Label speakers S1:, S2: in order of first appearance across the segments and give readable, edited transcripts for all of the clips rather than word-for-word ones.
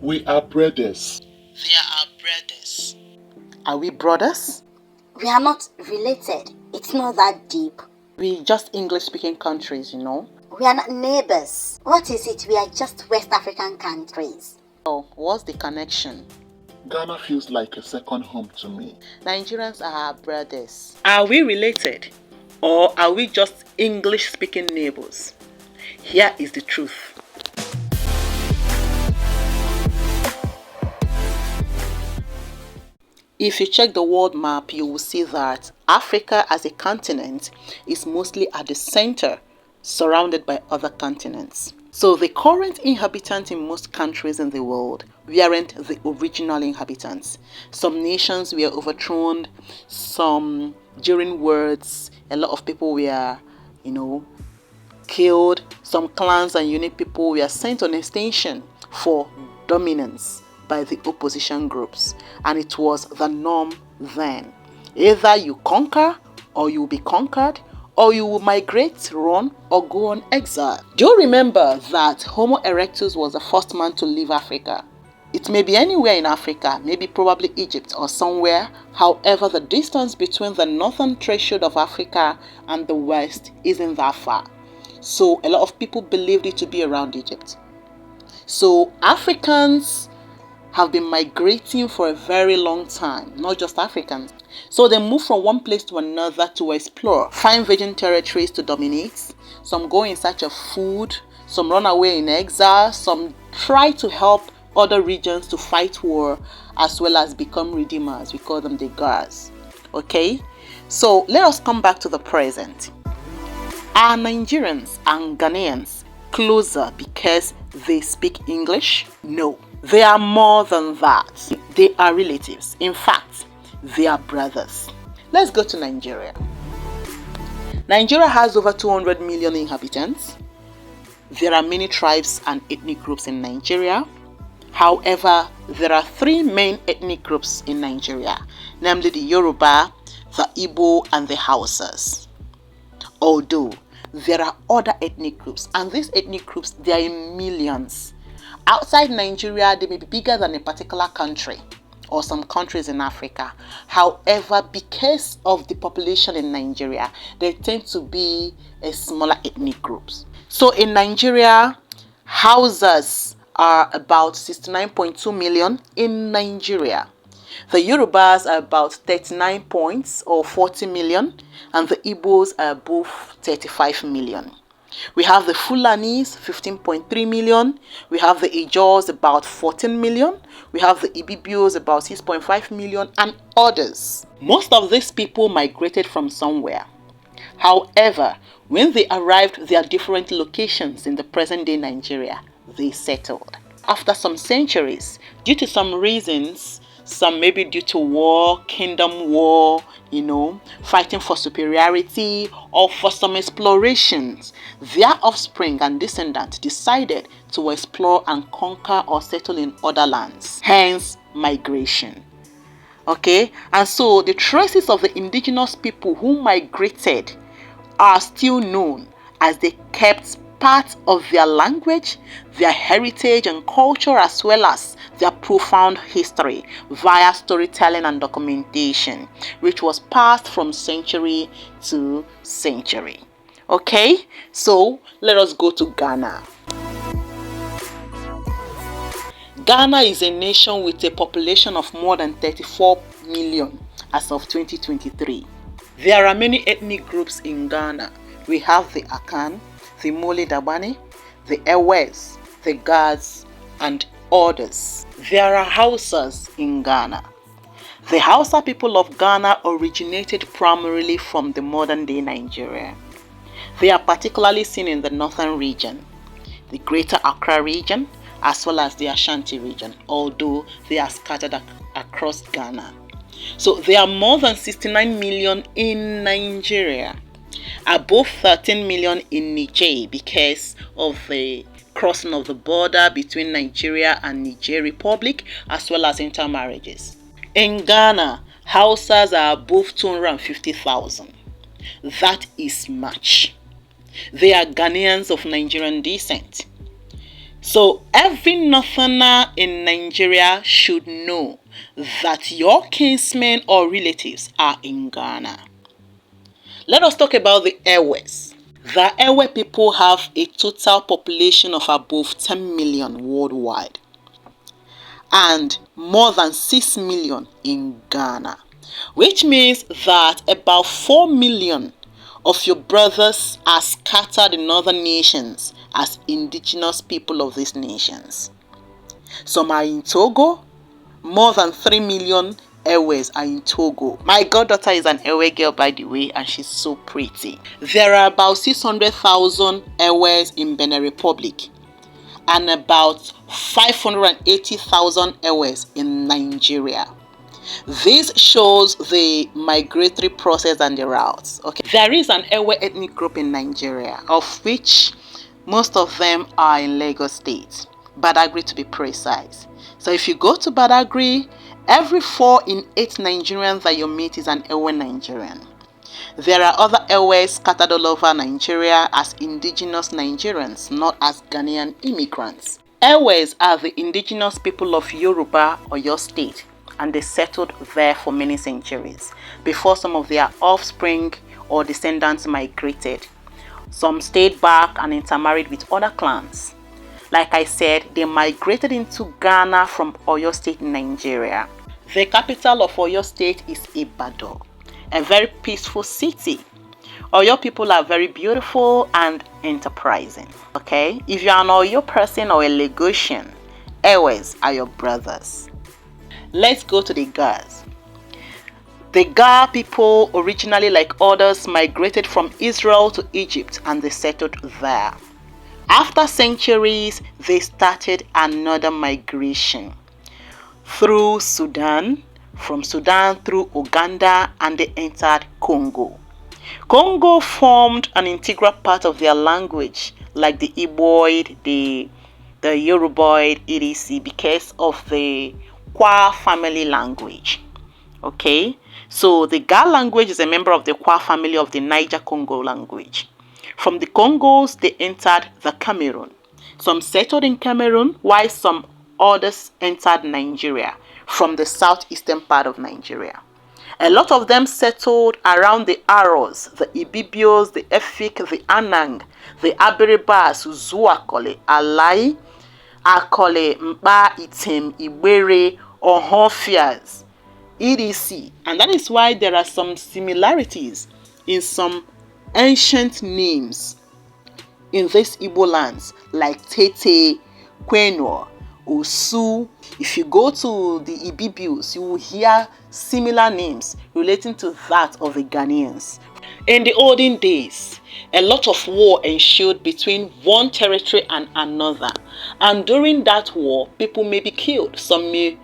S1: We are brothers.
S2: They are our brothers.
S3: Are we brothers?
S4: We are not related. It's not that deep.
S3: We just English-speaking countries, you know.
S4: We are not neighbors. What is it? We are just West African countries.
S3: Oh, what's the connection?
S1: Ghana feels like a second home to me.
S3: Nigerians are our brothers.
S2: Are we related? Or are we just English-speaking neighbors? Here is the truth.
S3: If you check the world map, you will see that Africa as a continent is mostly at the center, surrounded by other continents. So the current inhabitants in most countries in the world weren't the original inhabitants. Some nations were overthrown, some during wars, a lot of people were, killed. Some clans and unique people were sent on extinction for dominance by the opposition groups, and it was the norm then. Either you conquer or you will be conquered, or you will migrate, run, or go on exile. Do you remember that Homo erectus was the first man to leave Africa? It may be anywhere in Africa, maybe probably Egypt or somewhere. However, the distance between the northern threshold of Africa and the west isn't that far. So a lot of people believed it to be around Egypt. So Africans have been migrating for a very long time, not just Africans. So they move from one place to another to explore, find virgin territories to dominate. Some go in search of food, some run away in exile, some try to help other regions to fight war, as well as become redeemers. We call them the Gars. Okay, so let us come back to the present. Are Nigerians and Ghanaians closer because they speak English? No. They are more than that. They are relatives. In fact, they are brothers. Let's go to Nigeria. Nigeria has over 200 million inhabitants. There are many tribes and ethnic groups in Nigeria. However, there are three main ethnic groups in Nigeria, namely the Yoruba, the Igbo, and the Hausas. Although there are other ethnic groups, and these ethnic groups, they are in millions. Outside Nigeria, they may be bigger than a particular country or some countries in Africa. However, because of the population in Nigeria, they tend to be a smaller ethnic groups. So in Nigeria, Hausas are about 69.2 million in Nigeria. The Yorubas are about 39 points or 40 million, and the Igbos are above 35 million. We have the Fulanis, 15.3 million. We have the Ijaws, about 14 million. We have the Ibibios, about 6.5 million, and others. Most of these people migrated from somewhere. However, when they arrived their different locations in the present-day Nigeria, they settled. After some centuries, due to some reasons, some maybe due to war, kingdom war, fighting for superiority, or for some explorations, their offspring and descendants decided to explore and conquer or settle in other lands. Hence, migration. Okay, and so the traces of the indigenous people who migrated are still known, as they kept part of their language, their heritage and culture, as well as their profound history via storytelling and documentation, which was passed from century to century. Okay, so let us go to Ghana. Ghana is a nation with a population of more than 34 million as of 2023. There are many ethnic groups in Ghana. We have the Akan, the Mole Dabane, the Ewes, the Gars, and others. There are Hausas in Ghana. The Hausa people of Ghana originated primarily from the modern-day Nigeria. They are particularly seen in the northern region, the Greater Accra region, as well as the Ashanti region, although they are scattered across Ghana. So there are more than 69 million in Nigeria, above 13 million in Niger because of the crossing of the border between Nigeria and Niger Republic, as well as intermarriages. In Ghana, Hausas are above 250,000. That is much. They are Ghanaians of Nigerian descent.
S2: So every northerner in Nigeria should know that your kinsmen or relatives are in Ghana. Let us talk about the Ewes. The Ewe people have a total population of above 10 million worldwide and more than 6 million in Ghana, which means that about 4 million of your brothers are scattered in other nations as indigenous people of these nations. Some are in Togo. More than 3 million Ewes are in Togo. My goddaughter is an Ewe girl, by the way, and she's so pretty. There are about 600,000 Ewes in Benin Republic and about 580,000 Ewes in Nigeria. This shows the migratory process and the routes. Okay, there is an Ewe ethnic group in Nigeria, of which most of them are in Lagos State, Badagry to be precise. So if you go to Badagry, every 4 in 8 Nigerians that you meet is an Ewe Nigerian. There are other Ewes scattered all over Nigeria as indigenous Nigerians, not as Ghanaian immigrants. Ewes are the indigenous people of Yoruba or your state, and they settled there for many centuries before some of their offspring or descendants migrated. Some stayed back and intermarried with other clans. Like I said, they migrated into Ghana from Oyo State in Nigeria. The capital of Oyo State is Ibadan, a very peaceful city. Oyo people are very beautiful and enterprising. Okay, if you are an Oyo person or a Lagosian, Ewes are your brothers. Let's go to the Gas. The Ga people, originally like others, migrated from Israel to Egypt and they settled there. After centuries, they started another migration through Sudan, from Sudan through Uganda, and they entered Congo. Congo formed an integral part of their language, like the Igboid, the Yoruboid, etc., because of the Kwa family language. Okay, so the Ga language is a member of the Kwa family of the Niger-Congo language. From the Congos, they entered the Cameroon. Some settled in Cameroon, while some others entered Nigeria from the southeastern part of Nigeria. A lot of them settled around the Aros, the Ibibios, the Efik, the Anang, the Aberibas, Zuakole, Alai, Akole, Mba, Item, Igbere, Ohonfias, etc. And that is why there are some similarities in some ancient names in these Igbo lands, like Tete, Kwenor, Osu. If you go to the Ibibios, you will hear similar names relating to that of the Ghanaians. In the olden days, a lot of war ensued between one territory and another, and during that war, people may be killed. Some may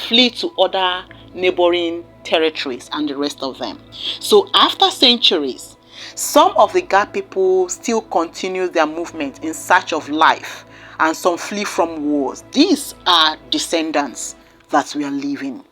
S2: flee to other neighboring territories and the rest of them. So after centuries, some of the Ga people still continue their movement in search of life, and some flee from wars. These are descendants that we are living,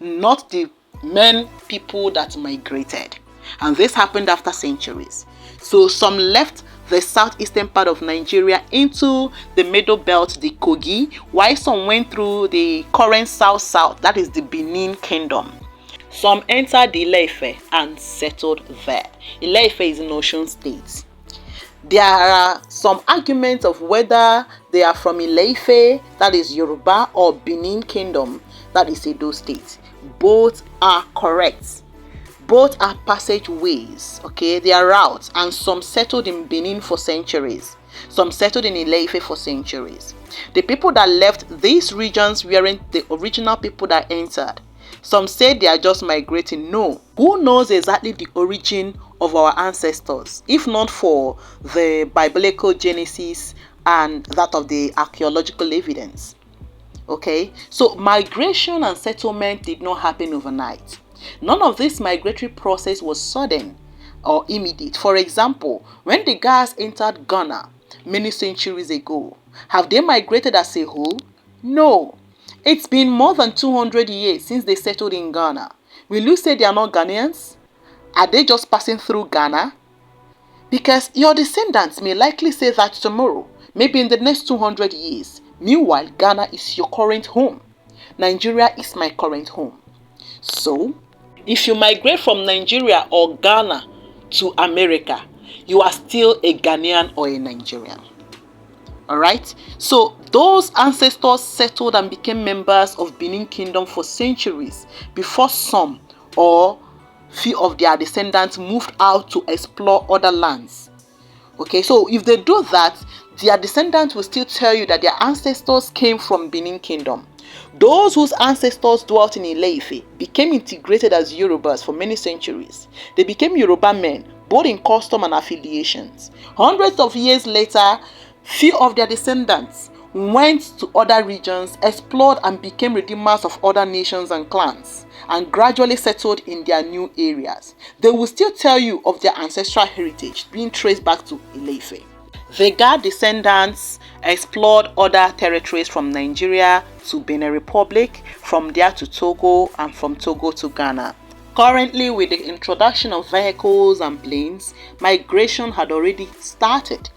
S2: not the men people that migrated. And this happened after centuries. So some left the southeastern part of Nigeria into the middle belt, the Kogi, while some went through the current south-south, that is the Benin Kingdom. Some entered the Ile-Ife and settled there. Ile-Ife is in Osun State. There are some arguments of whether they are from Ile-Ife, that is Yoruba, or Benin Kingdom, that is Edo State. Both are correct. Both are passageways, okay? They are routes, and some settled in Benin for centuries. Some settled in Ile-Ife for centuries. The people that left these regions weren't the original people that entered. Some say they are just migrating. No. Who knows exactly the origin of our ancestors, if not for the biblical Genesis and that of the archaeological evidence? Okay, so migration and settlement did not happen overnight. None of this migratory process was sudden or immediate. For example, when the Gas entered Ghana many centuries ago, have they migrated as a whole? No. It's been more than 200 years since they settled in Ghana. Will you say they are not Ghanaians? Are they just passing through Ghana? Because your descendants may likely say that tomorrow,
S3: maybe in the next 200 years. Meanwhile, Ghana is your current home. Nigeria is my current home. So, if you migrate from Nigeria or Ghana to America, you are still a Ghanaian or a Nigerian. Alright? So, those ancestors settled and became members of Benin Kingdom for centuries before some or few of their descendants moved out to explore other lands. Okay, so if they do that, their descendants will still tell you that their ancestors came from Benin Kingdom. Those whose ancestors dwelt in Ile-Ife became integrated as Yorubas for many centuries. They became Yoruba men, both in custom and affiliations. Hundreds of years later, few of their descendants went to other regions, explored and became redeemers of other nations and clans, and gradually settled in their new areas. They will still tell you of their ancestral heritage being traced back to Ile-Ife. Vega descendants explored other territories from Nigeria to Benin Republic, from there to Togo, and from Togo to Ghana. Currently, with the introduction of vehicles and planes, migration had already started.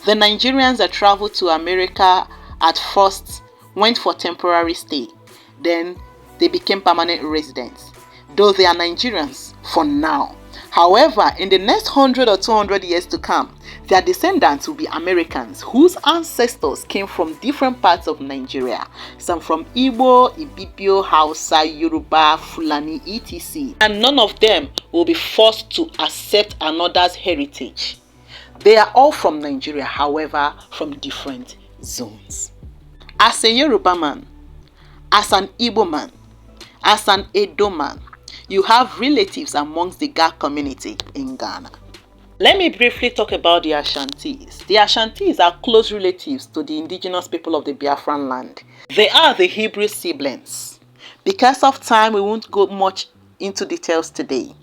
S3: The Nigerians that traveled to America at first went for temporary stay. Then they became permanent residents, though they are Nigerians for now. However, in the next 100 or 200 years to come, their descendants will be Americans whose ancestors came from different parts of Nigeria. Some from Igbo, Ibibio, Hausa, Yoruba, Fulani, etc. And none of them will be forced to accept another's heritage. They are all from Nigeria, however, from different zones. As a Yoruba man, as an Igbo man, as an Edo man, you have relatives amongst the Ga community in Ghana. Let me briefly talk about the Ashantis. The Ashantis are close relatives to the indigenous people of the Biafran land. They are the Hebrew siblings. Because of time, we won't go much into details today.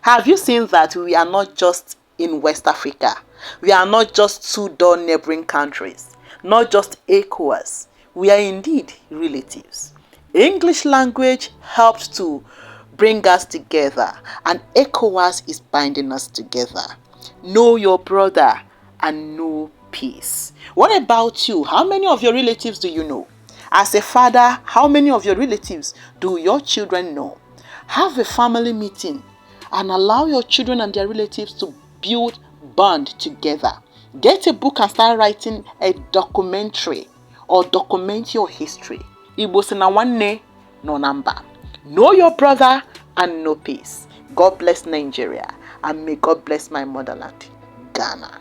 S3: Have you seen that we are not just in West Africa? We are not just two door neighboring countries, not just ECOWAS. We are indeed relatives. English language helps to bring us together, and ECOWAS is binding us together. Know your brother and know peace. What about you? How many of your relatives do you know? As a father, how many of your relatives do your children know? Have a family meeting and allow your children and their relatives to build bond together. Get a book and start writing a documentary or document your history. Igbo sina wanne no number. Know your brother and know peace. God bless Nigeria, and may God bless my motherland, Ghana.